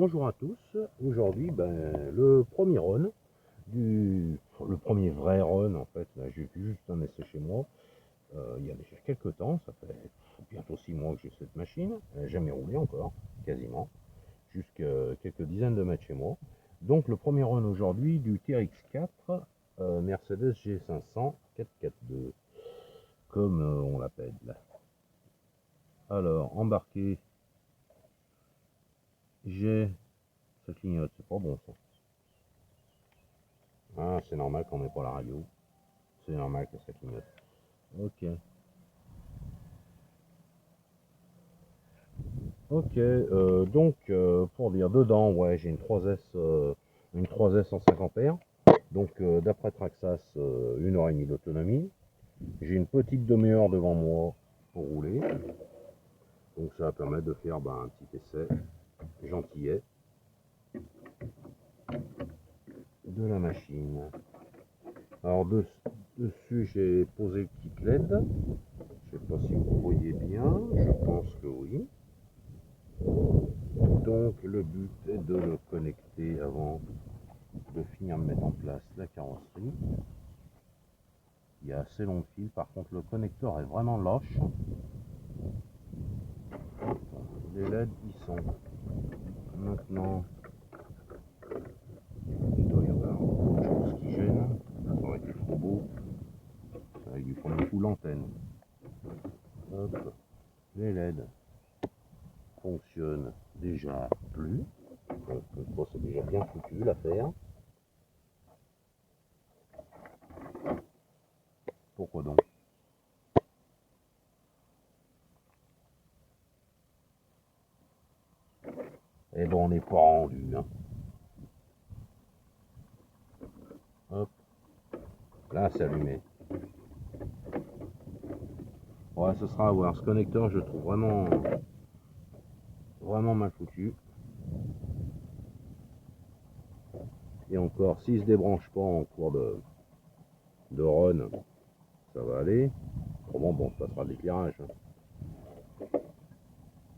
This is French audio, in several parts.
bonjour à tous. Aujourd'hui, le premier run, le premier vrai run en fait. Là, j'ai juste un essai chez moi. Il y a déjà quelques temps, ça fait bientôt 6 mois que j'ai cette machine. Elle n'a jamais roulé encore, quasiment. Jusqu'à quelques dizaines de mètres chez moi. Donc le premier run aujourd'hui du TRX4 Mercedes G500 4x2, comme on l'appelle. Alors, embarqué, j'ai... Ça clignote, c'est pas bon ça. Ah, c'est normal qu'on n'ait pas la radio. C'est normal que ça clignote. Ok. Ok, pour dire dedans, ouais, j'ai une 3S en 50 ampères. Donc d'après Traxas, 1h30 d'autonomie. J'ai une petite demi-heure devant moi pour rouler. Donc ça va permettre de faire un petit essai gentillet de la machine. Alors dessus j'ai posé le petit LED. Je sais pas si vous voyez bien, je pense que oui. Donc le but est de le connecter avant de finir de mettre en place la carrosserie. Il y a assez long de fil, par contre le connecteur est vraiment lâche. Les LED y sont. Maintenant, il doit y avoir autre chose qui gêne. Ça aurait été trop beau. Ça aurait dû prendre un coup l'antenne. Hop, les LED fonctionnent déjà plus. Bon, c'est déjà bien foutu l'affaire. Pourquoi donc? Eh ben on n'est pas rendu. Hein. Hop, là c'est allumé. Ouais, ce sera à voir. Ce connecteur, je le trouve vraiment mal foutu. Et encore, s'il se débranche pas en cours de run, ça va aller. Autrement, bon, ça sera de l'éclairage.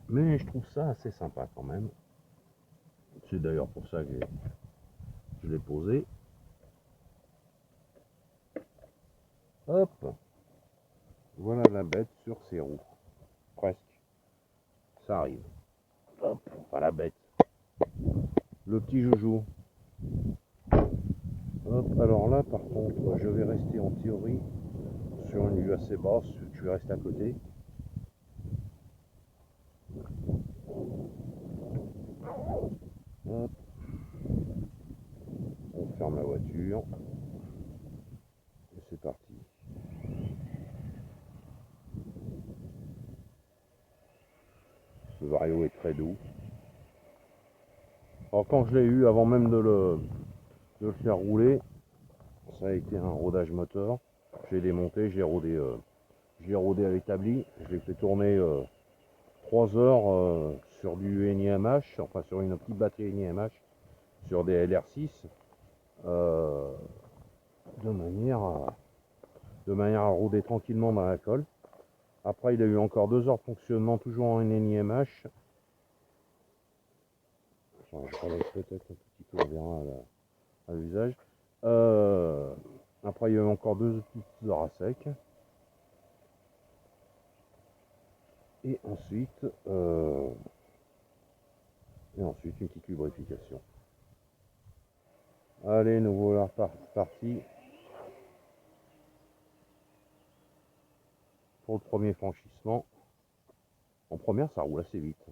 Mais je trouve ça assez sympa quand même. C'est d'ailleurs pour ça que je l'ai posé. Hop, voilà la bête sur ses roues. Presque. Ça arrive. Hop, pas la bête. Le petit joujou. Hop, alors là par contre, je vais rester en théorie sur une vue assez basse. Je vais rester à côté. Hop. On ferme la voiture. Et c'est parti. Ce Vario est très doux. Alors quand je l'ai eu, avant même de le faire rouler, ça a été un rodage moteur. J'ai démonté, j'ai rodé à l'établi. Je l'ai fait tourner 3 heures sur du NIMH, enfin sur une petite batterie NIMH, sur des LR6, de manière à rouler tranquillement dans la colle. Après, il a eu encore 2 heures de fonctionnement, toujours en NIMH. Je relève peut-être un petit peu, on verra à l'usage. Après, il y a eu encore 2 petites heures à sec. Et ensuite, une petite lubrification. Allez, nous voilà partis pour le premier franchissement. En première, ça roule assez vite,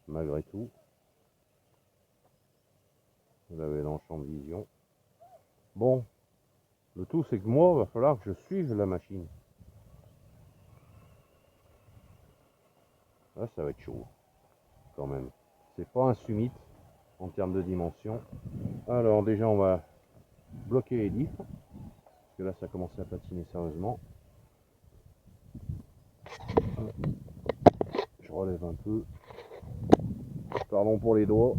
malgré tout. Vous l'avez dans le champ de vision. Bon, le tout, c'est que moi, il va falloir que je suive la machine. Là, ça va être chaud, quand même. C'est pas un summit en termes de dimension. Alors, déjà, on va bloquer les diffs, parce que là, ça commence à patiner sérieusement. Je relève un peu. Pardon pour les doigts.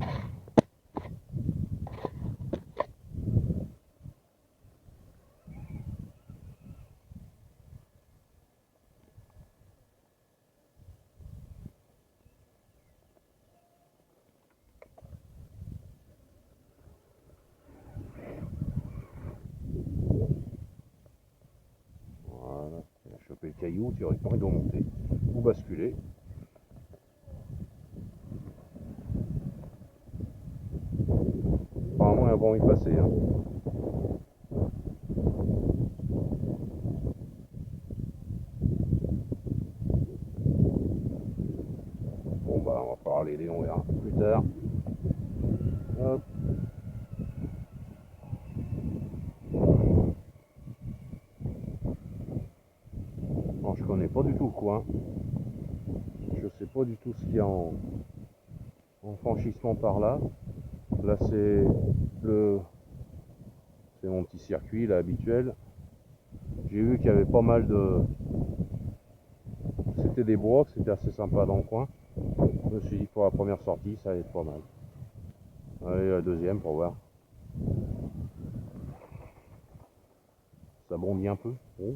caillou, théoriquement il doit monter ou basculer. Apparemment il n'a pas envie de passer. Hein. Bon bah on va falloir l'aider, on verra plus tard. Hop. Alors, je connais pas du tout le coin. Je sais pas du tout ce qu'il y a en franchissement par là. Là c'est mon petit circuit là habituel. J'ai vu qu'il y avait pas mal de. C'était des bois, c'était assez sympa dans le coin. Je me suis dit pour la première sortie ça allait être pas mal. Allez la deuxième pour voir. Ça bondit un peu. Oh.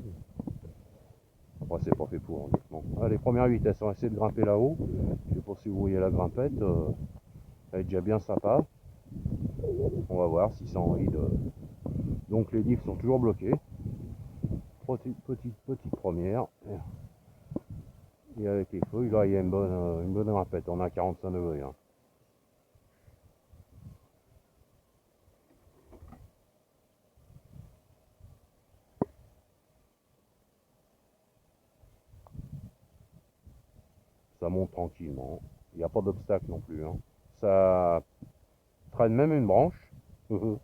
Après c'est pas fait pour honnêtement. Allez, première vitesse, on va essayer de grimper là-haut. Je sais pas si vous voyez la grimpette. Elle est déjà bien sympa. On va voir si ça a envie de. Donc les diffs sont toujours bloqués. Petite première. Et avec les feuilles, là il y a une bonne grimpette. On est à 45 degrés. Hein. Ça monte tranquillement. Il n'y a pas d'obstacle non plus. Hein. Ça traîne même une branche. Hop.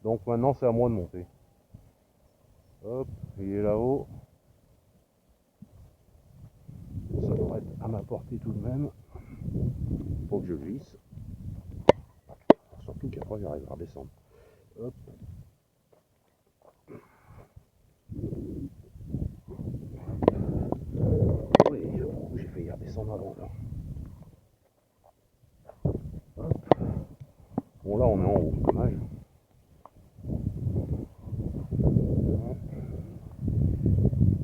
Donc maintenant c'est à moi de monter. Hop, il est là-haut. Ça devrait être à ma portée tout de même. Faut que je glisse. Surtout qu'après j'arriverai à redescendre. Hop. Oui, j'ai failli redescendre avant là. Hop. Bon là on est en haut, dommage.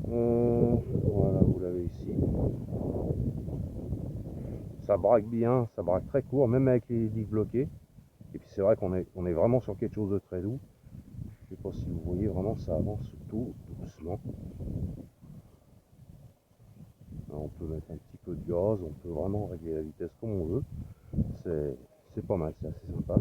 Voilà, vous l'avez ici. Ça braque bien, ça braque très court, même avec les digues bloquées. Et puis c'est vrai qu'on est vraiment sur quelque chose de très doux. Je sais pas si vous voyez, vraiment ça avance tout doucement. Alors, on peut mettre un petit peu de gaz, on peut vraiment régler la vitesse comme on veut. C'est pas mal, c'est assez sympa.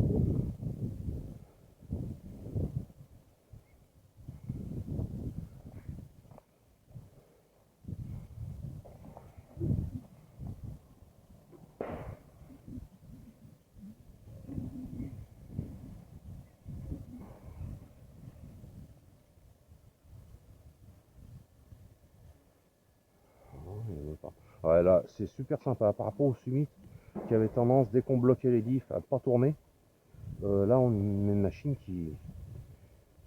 Ouais, là, c'est super sympa. Par rapport au Summit, qui avait tendance, dès qu'on bloquait les diffs, à ne pas tourner, là, on a une machine qui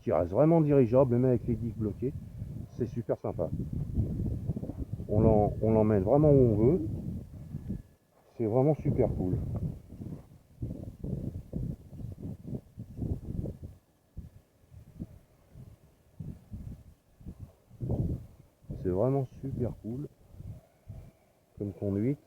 reste vraiment dirigeable, même avec les diffs bloqués. C'est super sympa. On l'emmène vraiment où on veut. C'est vraiment super cool. C'est vraiment super cool comme conduite.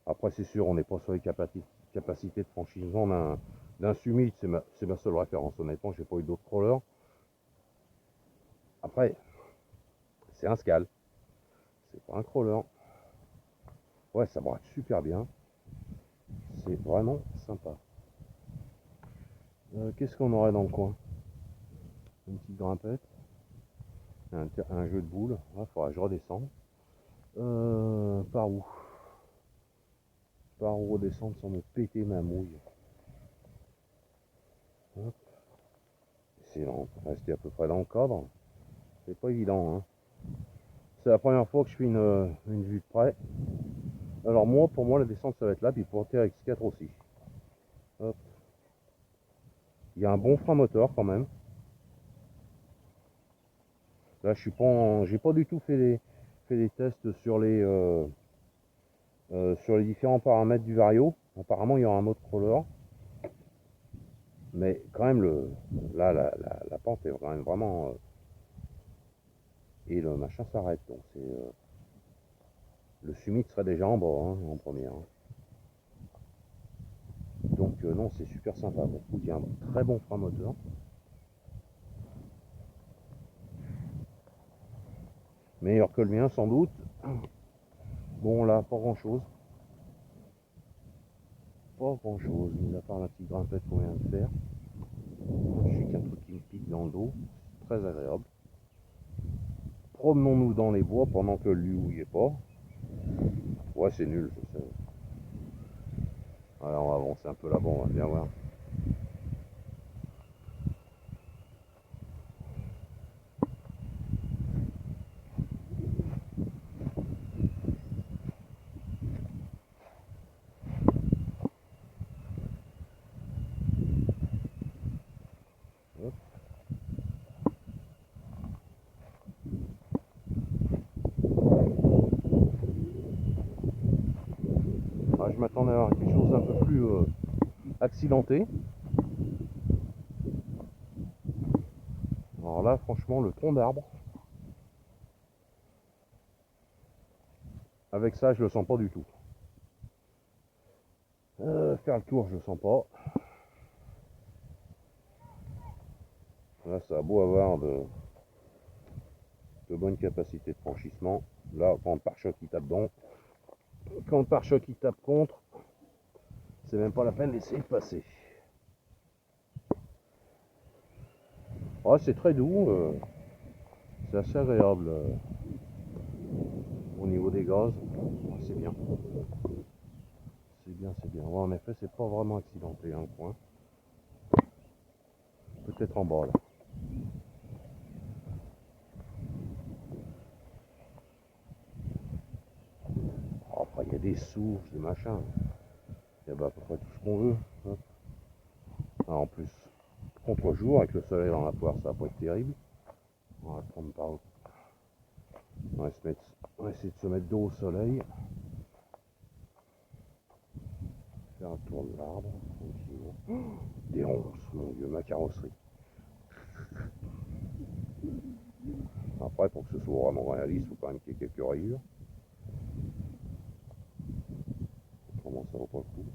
Après, c'est sûr, on n'est pas sur les capacités de franchissement d'un Summit. C'est ma seule référence. Honnêtement, j'ai pas eu d'autres crawlers. Après, c'est un Scal. C'est pas un crawler. Ouais, ça braque super bien. C'est vraiment sympa. Qu'est-ce qu'on aurait dans le coin? Une petite grimpette. Un jeu de boules. Il faudra que je redescende. Par où? Par où redescendre sans me péter ma mouille? Hop. C'est rester à peu près dans le cadre. C'est pas évident. Hein. C'est la première fois que je fais une vue de près. Alors moi, pour moi, la descente, ça va être là. Puis pour TRX4 aussi. Hop. Il y a un bon frein moteur quand même. Là, je suis pas, j'ai pas du tout fait les tests sur les différents paramètres du Vario. Apparemment, il y aura un mode crawler. Mais quand même, là, la pente est quand même vraiment. Et le machin s'arrête. Donc, le Summit serait déjà en bas, hein, en première. Hein. Donc, non, c'est super sympa. Bon, il y a un très bon frein moteur. Meilleur que le mien sans doute. Bon là, pas grand chose. Pas grand chose, mis à part la petite grimpette qu'on vient de faire. Je sais qu'un truc qui me pique dans le dos. Très agréable. Promenons-nous dans les bois pendant que le loup y est pas. Ouais, c'est nul, je sais. Alors on va avancer un peu là-bas, on va bien voir. Hop. Ah, je m'attendais à quelque chose d'un peu plus accidenté. Alors là, franchement, le tronc d'arbre, avec ça, je le sens pas du tout. Faire le tour, je le sens pas. Là, ça a beau avoir de bonnes capacités de franchissement. Là, quand le pare-choc il tape dedans, quand le pare-choc il tape contre, c'est même pas la peine d'essayer de passer. Oh, c'est très doux, c'est assez agréable au niveau des gaz. Oh, c'est bien. C'est bien, c'est bien. Ouais, en effet, c'est pas vraiment accidenté, hein, le coin. Peut-être en bas là. Oh, après, il y a des sources, des machins. Il y a bah, à peu près tout ce qu'on veut. Hein. Ah, en plus, contre-jour, avec le soleil dans la poire, ça va pas être terrible. On va prendre par. On va essayer de se mettre dos au soleil. Faire un tour de l'arbre, tranquillement. Des ronces, mon dieu, ma carrosserie. Après, pour que ce soit vraiment réaliste, il faut quand même qu'il y ait quelques rayures. Autrement, ça vaut pas le coup.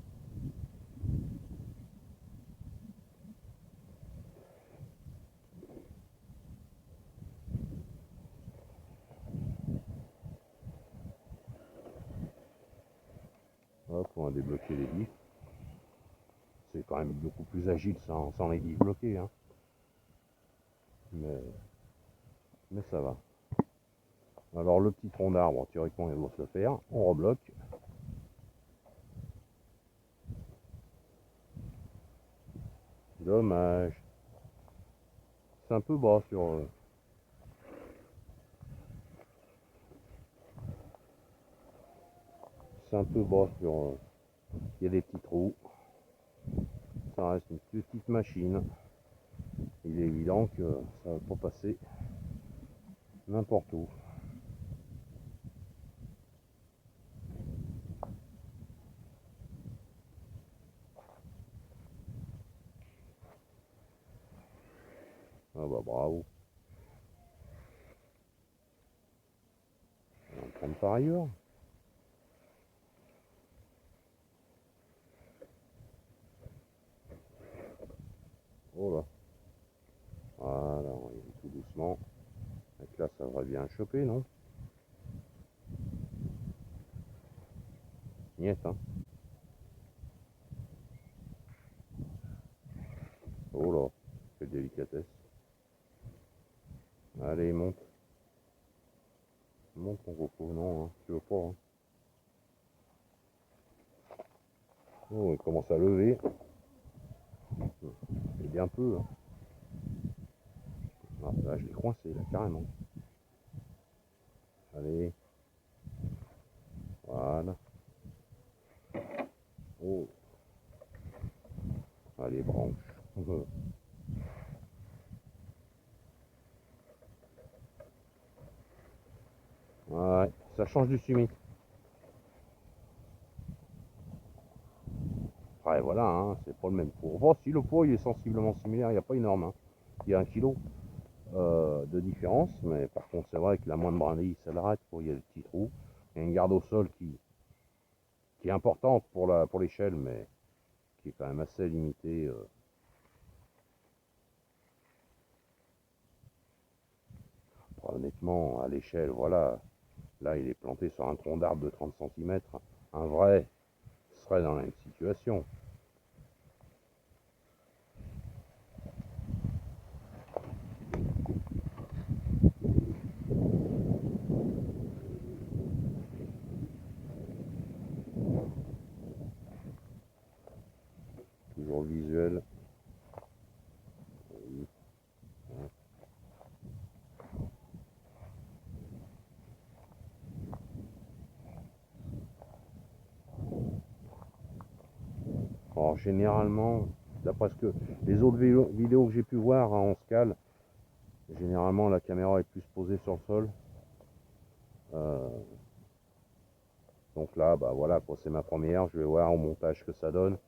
Hop, on va débloquer les diffs. C'est quand même beaucoup plus agile sans les diffs bloqués. Hein. Mais ça va. Alors le petit tronc d'arbre, théoriquement il doit se le faire. On rebloque. Dommage. C'est un peu bas sur... c'est un peu bas sur... il y a des petits trous. Ça reste une petite machine. Il est évident que ça va pas passer n'importe où. Ah bah bravo. On va prendre par ailleurs. Oh là. Voilà, on va y aller tout doucement. Et là, ça devrait bien choper, non? Niet, hein. Oh là, quelle délicatesse. Allez, monte. Monte ton coco. Non, hein, tu veux pas. Hein. Oh, il commence à lever. Il est un peu. Hein. Ah, là, je l'ai coincé, là, carrément. Allez. Voilà. Oh. Allez, branche. Ouais, ça change du summit. Ouais, voilà, hein, c'est pas le même poids. Bon, si le poids il est sensiblement similaire, il n'y a pas énorme. Hein. Il y a 1 kilo de différence, mais par contre, c'est vrai que la moindre brindille, ça l'arrête. Il y a des petits trous. Il y a une garde au sol qui est importante pour l'échelle, mais qui est quand même assez limitée. honnêtement, à l'échelle, voilà, là il est planté sur un tronc d'arbre de 30 cm. Un vrai serait dans la même situation. Toujours le visuel. Oui. Alors généralement, d'après ce que les autres vidéos que j'ai pu voir en scale, généralement la caméra est plus posée sur le sol. Euh, donc là, bah voilà, c'est ma première, je vais voir au montage ce que ça donne.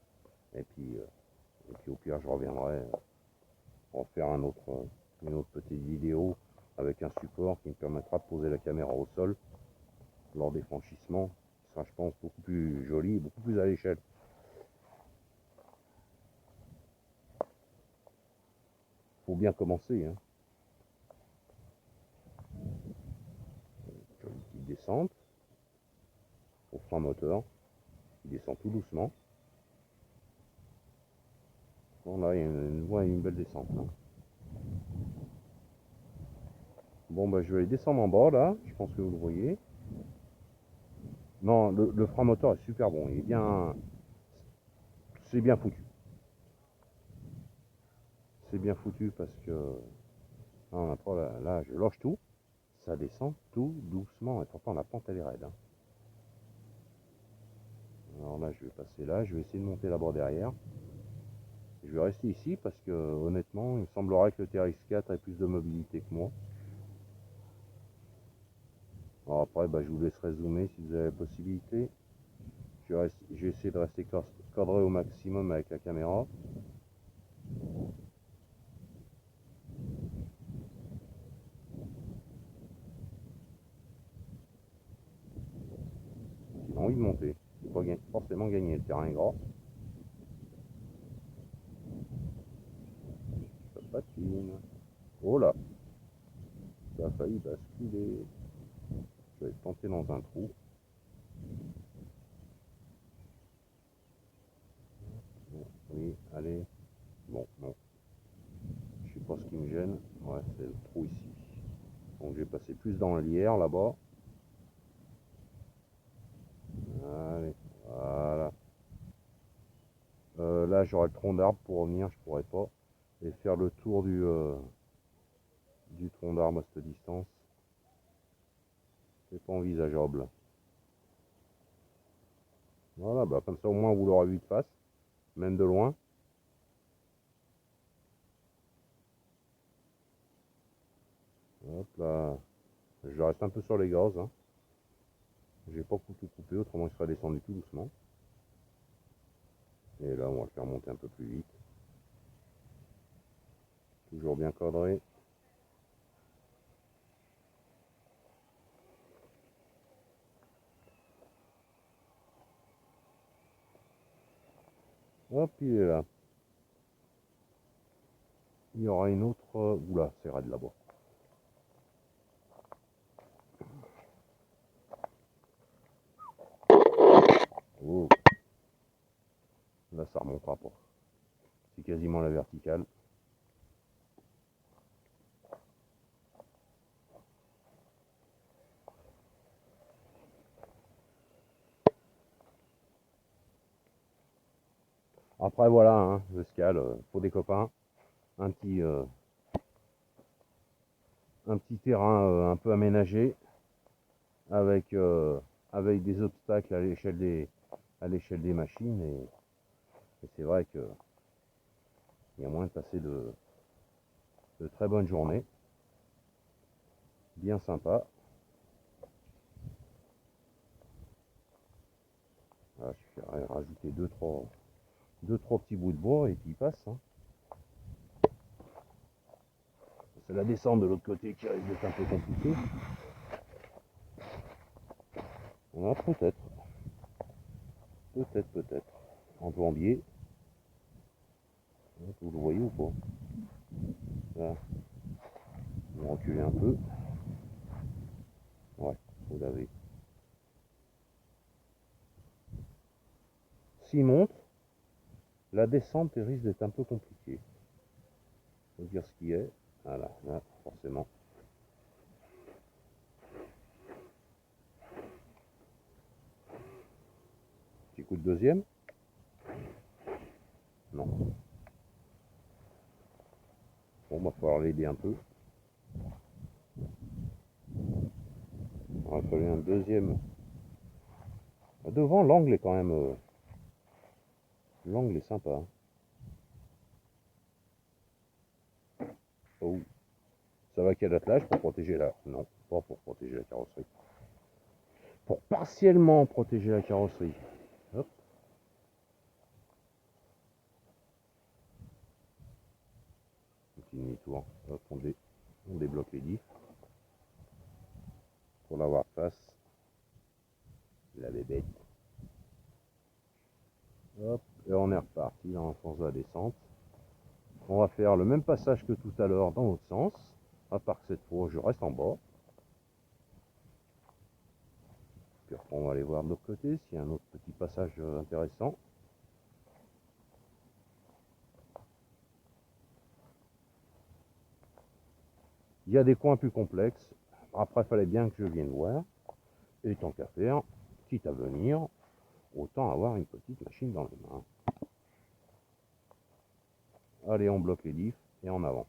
Et puis au pire, je reviendrai pour faire une autre petite vidéo avec un support qui me permettra de poser la caméra au sol lors des franchissements. Ce sera, je pense, beaucoup plus joli et beaucoup plus à l'échelle. Faut bien commencer, hein. Une petite descente au frein moteur, il descend tout doucement. Bon là, il y a une belle descente. Hein. Bon bah je vais aller descendre en bas là, je pense que vous le voyez. Non, le frein moteur est super bon, il est bien. C'est bien foutu. C'est bien foutu parce que là, on a pas là, je lâche tout, ça descend tout doucement et pourtant la pente elle est raide. Hein. Alors là je vais passer là, je vais essayer de monter là-bas derrière. Je vais rester ici parce que honnêtement il me semblerait que le TRX4 ait plus de mobilité que moi. Alors après bah, je vous laisserai zoomer si vous avez la possibilité. Je vais essayer de rester cadré au maximum avec la caméra. J'ai envie de monter. Je ne vais pas forcément gagner, le terrain est gras. Ça patine. Oh là, ça a failli basculer. Je vais tenter dans un trou. Oui, allez. Bon, non. Je sais pas ce qui me gêne. Ouais, c'est le trou ici. Donc je vais passer plus dans le lierre là-bas. Allez, voilà. Là, j'aurai le tronc d'arbre pour revenir, je pourrais pas. Et faire le tour du tronc d'arbre à cette distance, c'est pas envisageable. Voilà, bah comme ça au moins vous l'aurez vu de face, même de loin. Hop là, je reste un peu sur les gaz. Hein. J'ai pas tout coupé, autrement il serait descendu tout doucement. Et là, on va le faire monter un peu plus vite. Toujours bien cadré. Hop, il est là. Il y aura une autre... Oula, c'est raide là-bas. Oh. Là, ça remontera pas. C'est quasiment la verticale. Après, voilà, hein, le scale, pour des copains. Un petit terrain un peu aménagé avec des obstacles à l'échelle des machines et c'est vrai que il y a moyen de passer de très bonnes journées, bien sympa. Voilà, je vais rajouter deux trois petits bouts de bois et puis il passe. Hein. C'est la descente de l'autre côté qui risque d'être un peu compliquée. Ah, peut-être. En plombier. Vous le voyez ou pas? Là, on va reculer un peu. vous l'avez. S'il monte, la descente risque d'être un peu compliquée. Faut dire ce qui est. Voilà, là, forcément. Petit coup de deuxième. Non. Bon, va falloir l'aider un peu. Il aurait fallu un deuxième. Devant, l'angle est quand même... l'angle est sympa. Hein. Oh. Ça va qu'il y a l'attelage pour protéger la... Non, pas pour protéger la carrosserie. Pour partiellement protéger la carrosserie. Hop. Petit demi-tour. Hop, on débloque les diffs. Pour l'avoir face. La bébête. Hop, et on est reparti dans le sens de la descente. On va faire le même passage que tout à l'heure dans l'autre sens. À part que cette fois, je reste en bas. Puis après, on va aller voir de l'autre côté s'il y a un autre petit passage intéressant. Il y a des coins plus complexes. Après, il fallait bien que je vienne voir. Et tant qu'à faire, quitte à venir, autant avoir une petite machine dans les mains. Allez, on bloque les diffs et en avant.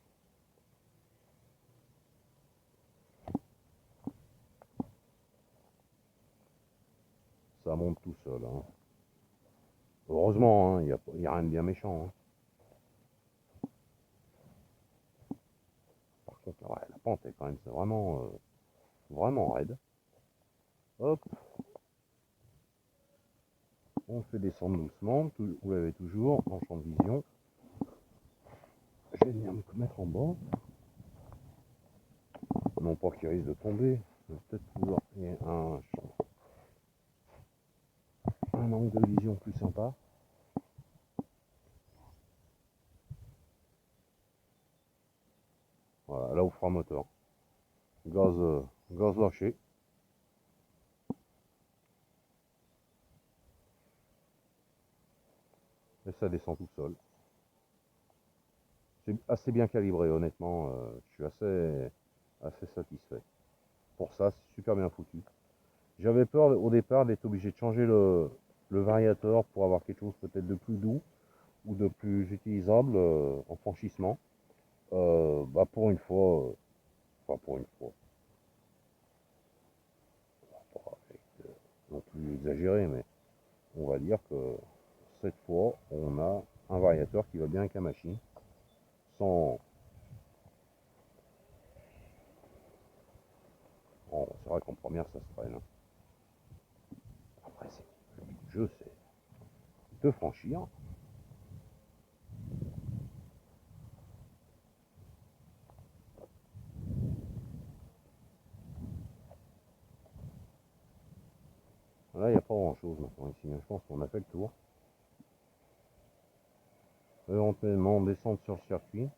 Ça monte tout seul. Hein. Heureusement, il n'y a rien de bien méchant. Hein. Par contre, ouais, la pente est quand même vraiment raide. Hop. On fait descendre doucement. Vous l'avez toujours en champ de vision. Je vais venir me mettre en bas. Non pas qu'il risque de tomber. Peut-être pouvoir y a un angle de vision plus sympa. Voilà, là où fera moteur. Gaz lâché. Et ça descend tout seul. C'est assez bien calibré, honnêtement. Je suis assez satisfait. Pour ça, c'est super bien foutu. J'avais peur au départ d'être obligé de changer le variateur pour avoir quelque chose peut-être de plus doux ou de plus utilisable en franchissement. Bah pour une fois, enfin pour une fois, pas non plus exagéré, mais on va dire que cette fois, on a un variateur qui va bien avec la machine, sans... Bon, c'est vrai qu'en première, ça se traîne. Hein. Après, le but du jeu, c'est de franchir. Là, il n'y a pas grand-chose maintenant ici. Je pense qu'on a fait le tour. Éventuellement, descendre sur le circuit.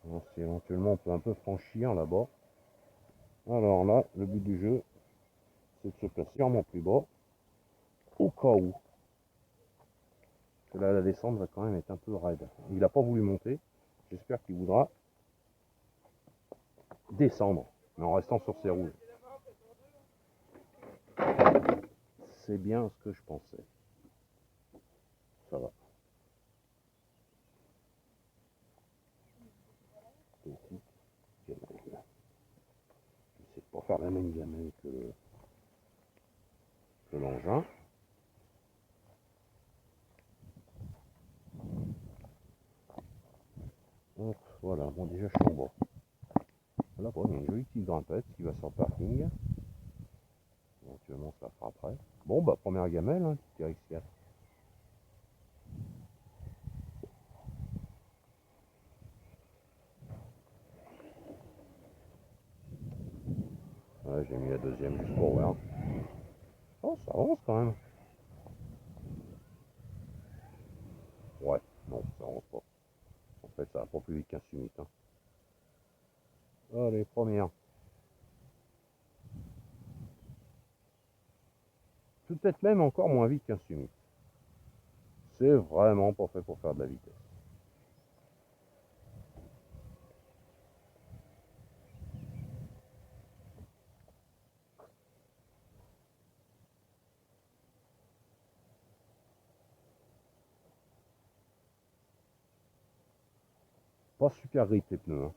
Alors, si éventuellement, on peut un peu franchir là-bas. Alors là, le but du jeu, c'est de se placer sûrement plus bas, au cas où. Parce que là, la descente va quand même être un peu raide. Il n'a pas voulu monter. J'espère qu'il voudra descendre, mais en restant sur ses roues. C'est bien ce que je pensais. Ça va. Petite gamelle. J'essaie de pas faire la même gamelle que l'engin. Donc voilà, bon déjà je suis en bas. Là bon, il y a une jolie petite grimpette qui va sur le parking. Éventuellement ça fera après. Bon bah première gamelle, hein, petit RX4. Ouais, j'ai mis la deuxième juste pour voir. Oh, ça avance quand même. Ouais, non, ça avance pas. En fait, ça va pas plus vite qu'un Summit. Hein. Allez, première. Peut-être même encore moins vite qu'un Sumi. C'est vraiment pas fait pour faire de la vitesse. Pas super grip les pneus. Hein.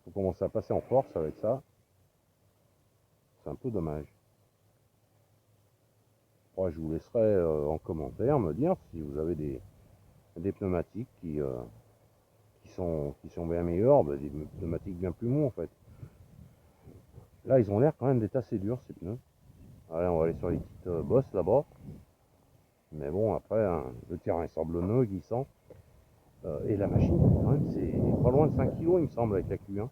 Faut commencer à passer en force avec ça. C'est un peu dommage. Moi, je vous laisserai en commentaire me dire si vous avez des pneumatiques qui sont bien meilleurs, des pneumatiques bien plus mous en fait. Là, ils ont l'air quand même d'être assez durs ces pneus. Allez, on va aller sur les petites bosses là-bas. Mais bon, après, hein, le terrain est sablonneux, glissant. Et la machine, quand même, c'est pas loin de 5 kg, il me semble, avec la Q1.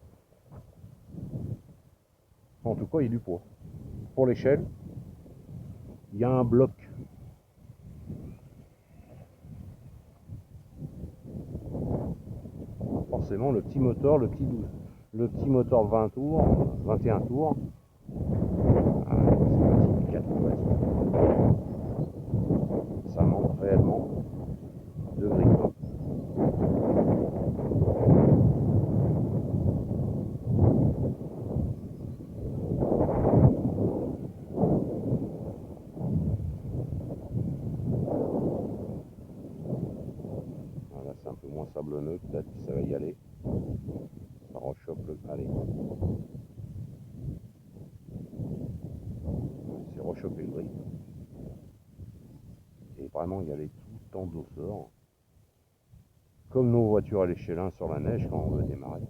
En tout cas, il y a du poids. Pour l'échelle, il y a un bloc. Forcément, le petit moteur, le petit moteur de 20 tours, 21 tours. Ah, c'est 4 tours. Ça manque réellement de grip. Voilà, c'est un peu moins sablonneux, peut-être que ça va y aller. Ça rechoppe le. Allez. C'est rechoper le grip. Et vraiment y aller tout en douceur. Comme nos voitures à l'échelle 1 sur la neige quand on veut démarrer.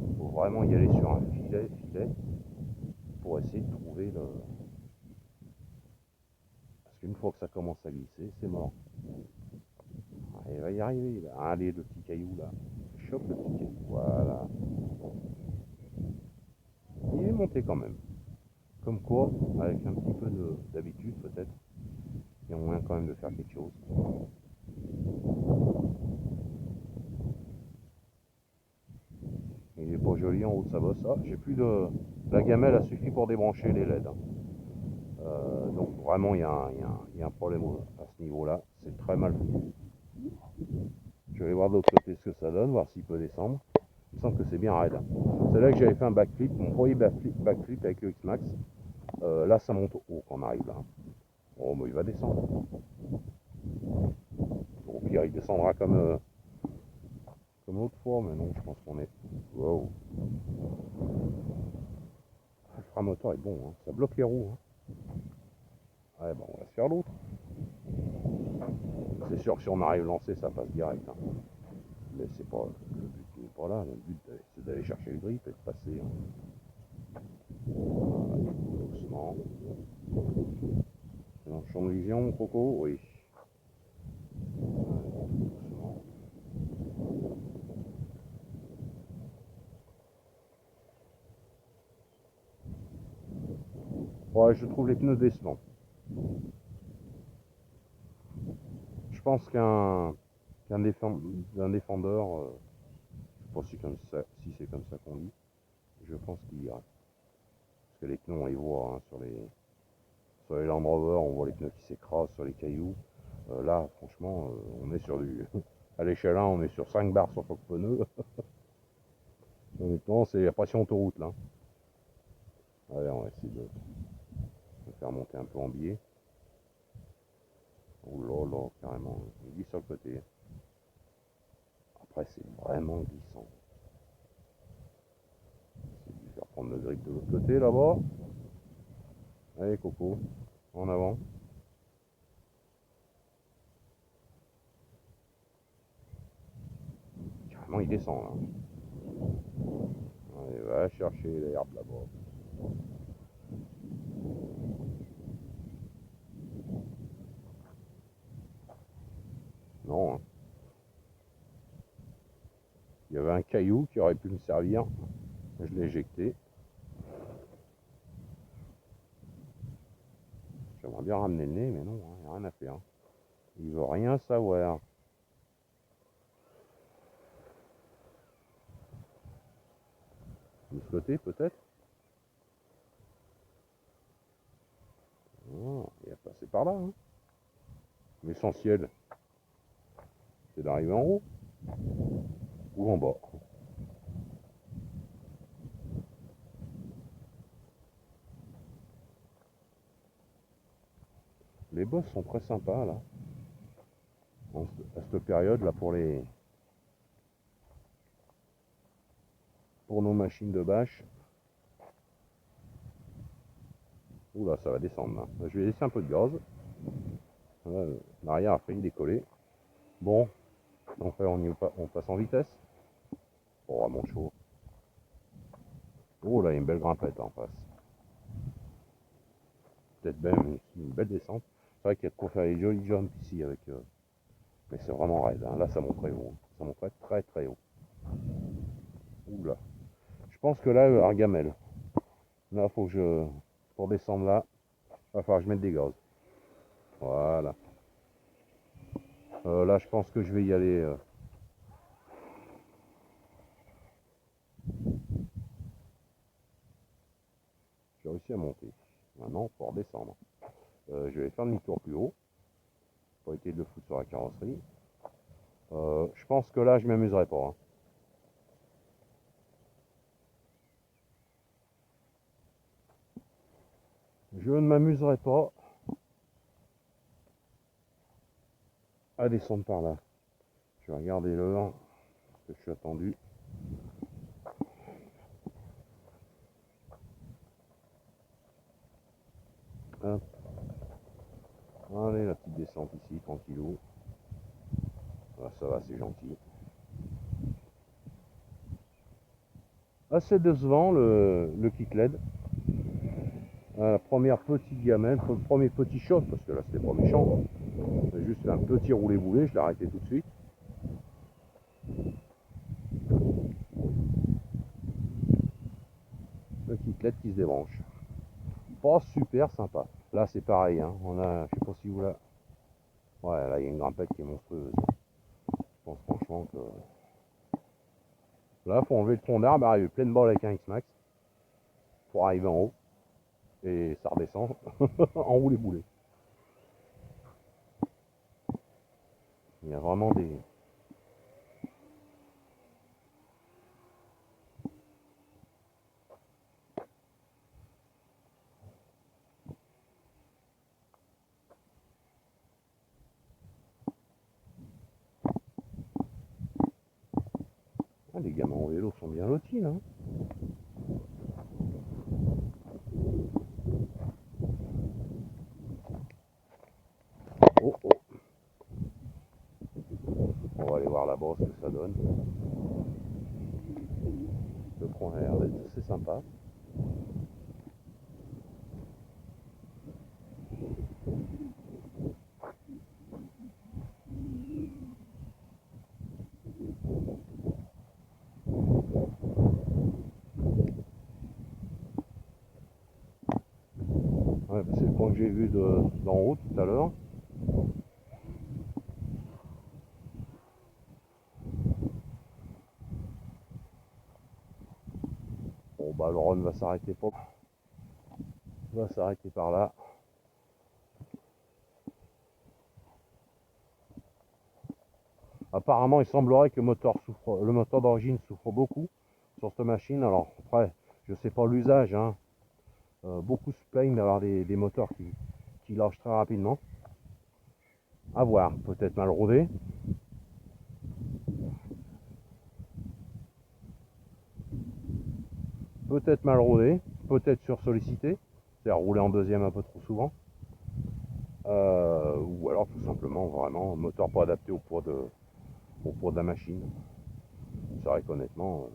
Il faut vraiment y aller sur un filet, pour essayer de trouver le. Parce qu'une fois que ça commence à glisser, c'est mort. Ah, il va y arriver. Là. Allez, le petit caillou là. Chope le petit caillou. Voilà. Il est monté quand même. Comme quoi, avec un petit peu d'habitude peut-être, il y a moyen quand même de faire quelque chose. Il est pas joli en haut de sa bosse. Ah, j'ai plus de. La gamelle a suffi pour débrancher les LED. Hein. Donc vraiment il y a un problème à ce niveau-là. C'est très mal foutu. Je vais aller voir de l'autre côté ce que ça donne, voir s'il peut descendre. Il me semble que c'est bien raide. C'est là que j'avais fait un backflip, mon premier backflip avec le X-Max. Là ça monte haut quand on arrive là. Oh mais il va descendre. Au pire il descendra comme l'autre fois, mais non je pense qu'on est. Wow. Le frein moteur est bon, hein. Ça bloque les roues. Hein. Ouais bon on va se faire l'autre. C'est sûr que si on arrive lancé ça passe direct. Hein. Mais c'est pas. Le but n'est pas là. Le but c'est d'aller chercher le grip et de passer. Hein. Voilà, doucement. Dans le champ de vision, mon coco, oui. Doucement. Ouais, je trouve les pneus décevants. Je pense qu'un défendeur, je sais pas si c'est comme ça qu'on dit, je pense qu'il ira. Parce que les pneus, on les voit hein, sur les Land Rover, on voit les pneus qui s'écrasent sur les cailloux. Là, franchement, on est sur du. À l'échelle 1, on est sur 5 barres sur chaque pneu. Honnêtement, c'est la pression autoroute là. Allez, on va essayer de faire monter un peu en biais. Oh là là, carrément, il glisse sur le côté. Après, c'est vraiment glissant. C'est de lui faire prendre le grip de l'autre côté là-bas. Allez, Coco, en avant. Carrément, il descend là. Allez, va chercher l'herbe là-bas. Non, hein. Il y avait un caillou qui aurait pu me servir. Je l'ai éjecté. J'aimerais bien ramener le nez, mais non, il n'y a rien à faire. Il veut rien savoir. de ce côté peut-être. Oh, il a passé par là. Hein. L'essentiel, c'est d'arriver en haut ou en bas. Les bosses sont très sympas là, à cette période là pour nos machines de bâche. Oula, ça va descendre là. Je vais laisser un peu de gaz. L'arrière a failli décoller. Bon, donc on passe en vitesse. Oh, mon chaud. Oh là, il y a une belle grimpette en face. Peut-être même une belle descente. C'est vrai qu'il y a de quoi faire les jolis jumps ici avec. Mais c'est vraiment raide. Hein. Là, ça monte très haut. Ça monte très très haut. Oula. Je pense que là, Argamel. Là, faut que je. Pour descendre là, il va falloir que je mette des gaz. Voilà. Là, je pense que je vais y aller. J'ai réussi à monter. Maintenant, il faut redescendre. Je vais faire demi-tour plus haut. Pour éviter de le foutre sur la carrosserie. Je pense que là, je m'amuserai pas. Hein. Je ne m'amuserai pas à descendre par là. Je vais regarder l'heure, parce que je suis attendu. Hop. Allez, la petite descente ici, tranquillou. Ah, ça va, c'est gentil. Assez décevant le kit LED. La première petite gamelle, le premier petit choc, parce que là c'était pas méchant. C'est juste un petit roulé-boulé, je l'ai arrêté tout de suite. Le kit LED qui se débranche. Pas super sympa. Là c'est pareil, hein. On a, je sais pas si vous là. Ouais, là il y a une grimpette qui est monstrueuse. Je pense franchement que. Là, faut enlever le tronc d'arbre, arriver pleine balle avec un X-Max pour arriver en haut. Et ça redescend en roulé-boulé. Il y a vraiment les gamins en vélo sont bien lotis là. Oh oh. On va aller voir là-bas ce que ça donne. Le coin a l'air d'être assez sympa. Ouais, c'est le point que j'ai vu d'en haut tout à l'heure. Bon bah le run va s'arrêter pas. Va s'arrêter par là. Apparemment il semblerait que le moteur d'origine souffre beaucoup sur cette machine. Alors après, je sais pas l'usage, hein. Beaucoup se plaignent d'avoir des moteurs qui lâchent très rapidement. À voir, peut-être mal rodé. Peut-être mal rodé, peut-être sursollicité, c'est-à-dire rouler en deuxième un peu trop souvent. Ou alors tout simplement vraiment un moteur pas adapté au poids de la machine. C'est vrai qu'honnêtement,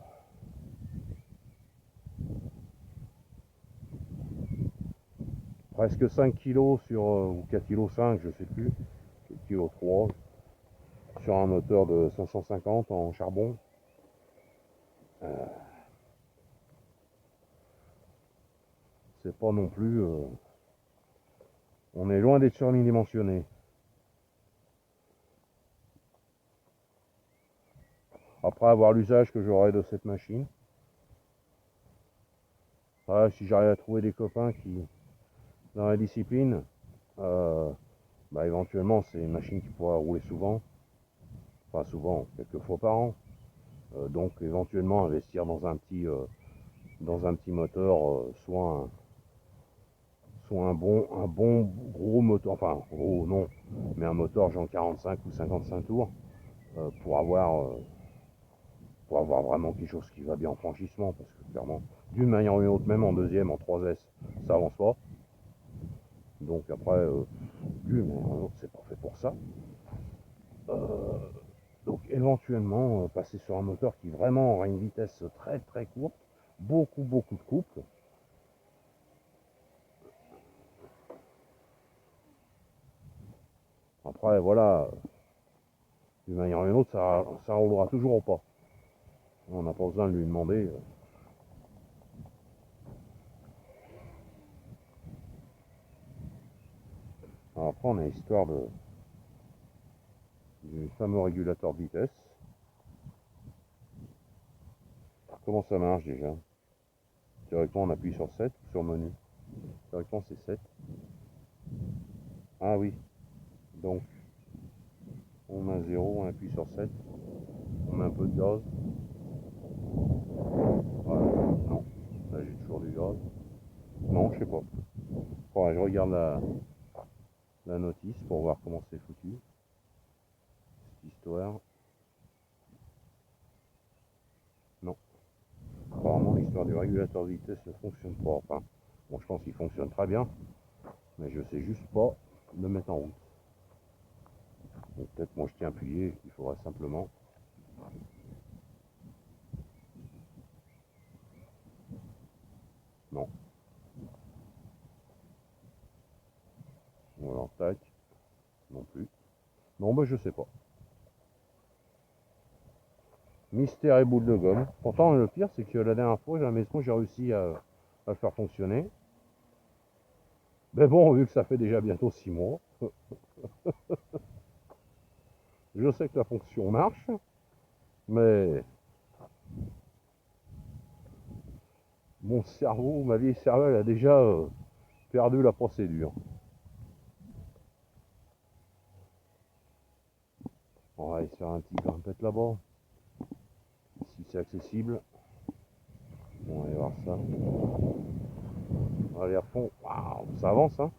presque 5 kg sur, ou 4 kg 5, je sais plus, 4 kg 3, sur un moteur de 550 en charbon. C'est pas non plus... on est loin d'être surdimensionné. Après avoir l'usage que j'aurai de cette machine, Ouais, si j'arrive à trouver des copains qui, dans la discipline, euh, bah éventuellement c'est une machine qui pourra rouler souvent, pas souvent, quelques fois par an. Donc éventuellement investir dans un petit moteur, soit un bon gros moteur, enfin gros non, mais un moteur genre 45 ou 55 tours, euh, pour avoir euh, pour avoir vraiment quelque chose qui va bien en franchissement, parce que clairement, d'une manière ou d'une autre, même en deuxième, en 3S, ça avance pas. Donc après, d'une manière ou d'une autre, c'est pas fait pour ça. Euh, donc éventuellement, passer sur un moteur qui vraiment aura une vitesse très très courte, beaucoup de couple. Après, voilà, d'une manière ou d'une autre, ça roulera toujours pas. On n'a pas besoin de lui demander. Alors après, on a l'histoire du fameux régulateur de vitesse. Comment ça marche déjà? Théoriquement, on appuie sur 7 ou sur menu. Théoriquement, c'est 7. Ah oui, donc on met 0, on appuie sur 7, on met un peu de gaz. Voilà. Non, là j'ai toujours du gaz. Non, je sais pas. Faudrait que je regarde la notice pour voir comment c'est foutu, cette histoire. Non, apparemment l'histoire du régulateur de vitesse ne fonctionne pas. Enfin, bon, je pense qu'il fonctionne très bien, mais je sais juste pas le mettre en route. Donc peut-être moi je tiens appuyé, il faudrait simplement. Non, ou alors tac, non plus. Non, bah je sais pas. Mystère et boule de gomme. Pourtant, le pire, c'est que la dernière fois, à la maison, j'ai réussi à le faire fonctionner. Mais bon, vu que ça fait déjà bientôt 6 mois, je sais que la fonction marche, mais mon cerveau, ma vieille cervelle a déjà perdu la procédure. On va aller se faire un petit grimpette là-bas, si c'est accessible. On va aller voir ça. On va aller à fond. Waouh, ça avance, hein.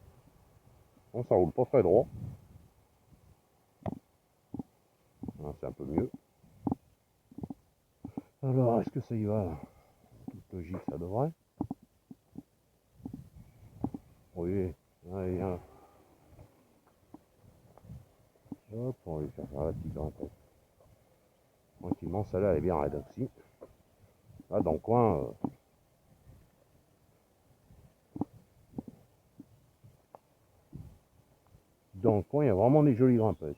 Bon, ça roule pas très droit. Ah, c'est un peu mieux. Alors, est-ce que ça y va? Toute logique, ça devrait. Oui, allez, hein. Hop, on va lui faire la petite grimpette. Tranquillement, celle-là, elle est bien raide aussi. Là, dans le coin, il y a vraiment des jolies grimpettes.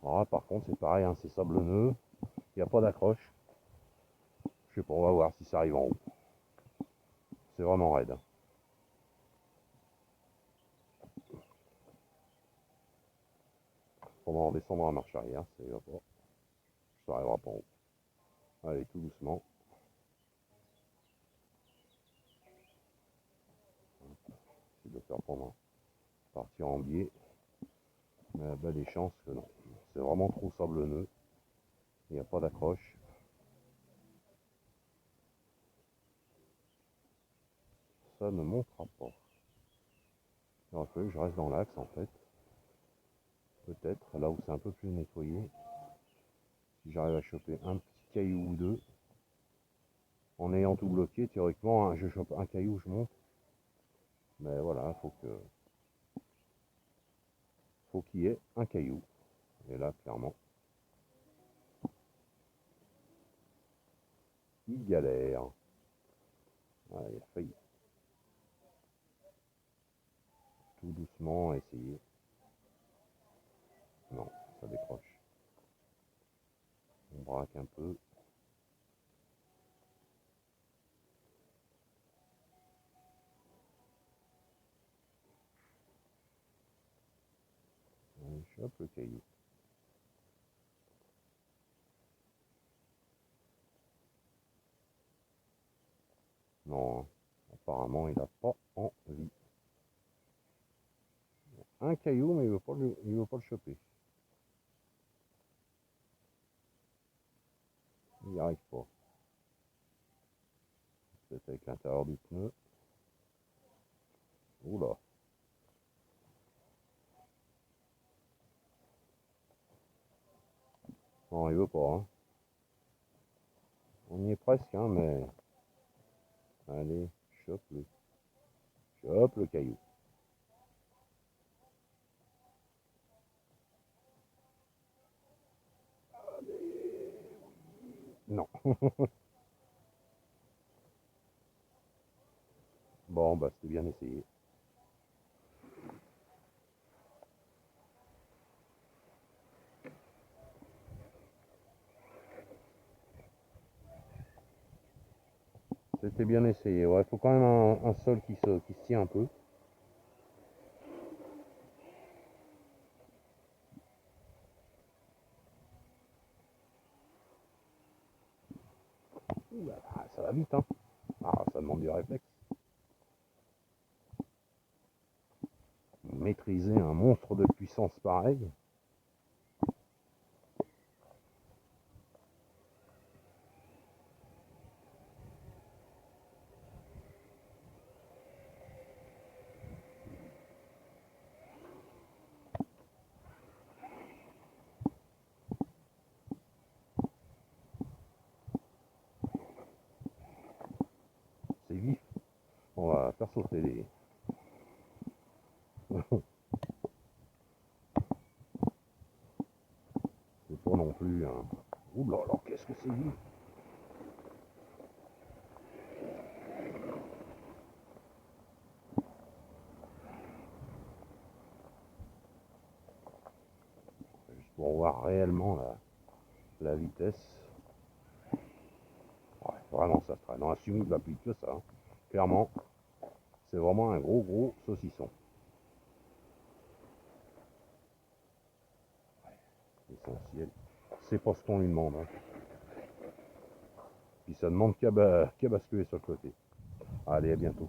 Alors là, par contre, c'est pareil, hein, c'est sablonneux. Il n'y a pas d'accroche. Je sais pas, on va voir si ça arrive en haut. C'est vraiment raide. On va redescendre à marche arrière, ça ira pas. Ça arrivera pas en haut. Allez, tout doucement. C'est de faire prendre partir en biais. Mais il y a des chances que non. C'est vraiment trop sablonneux. Il n'y a pas d'accroche. Ça ne montera pas. Il aurait fallu que je reste dans l'axe en fait. Peut-être, là où c'est un peu plus nettoyé. Si j'arrive à choper un petit caillou ou deux. En ayant tout bloqué, théoriquement, hein, je chope un caillou, je monte. Mais voilà, faut qu'il y ait un caillou. Et là, clairement, il galère. Voilà, il a failli. Tout doucement, essayer. Non, ça décroche. On braque un peu. On chope le caillou. Non, hein. Apparemment, il n'a pas envie. Un caillou, mais il veut pas le choper. Il n'y arrive pas. Peut-être avec l'intérieur du pneu. Oula. Non, il veut pas. Hein. On y est presque, hein, mais... Allez, chope-le. Chope le caillou. Non. Bon, bah c'était bien essayé. C'était bien essayé. Ouais, faut quand même un sol qui se tient un peu. Ah, ça va vite, hein. Ah, ça demande du réflexe. Maîtriser un monstre de puissance pareil. C'est vif. On va faire sauter les... C'est pas non plus un... Ouh là là, qu'est-ce que c'est vif. Juste pour voir réellement la vitesse. Ouais, vraiment, ça se traîne. Non, assumé de la plus que ça. Hein. Clairement, c'est vraiment un gros saucisson. Essentiel. C'est pas ce qu'on lui demande. Hein. Puis ça demande qu'à basculer sur le côté. Allez, à bientôt.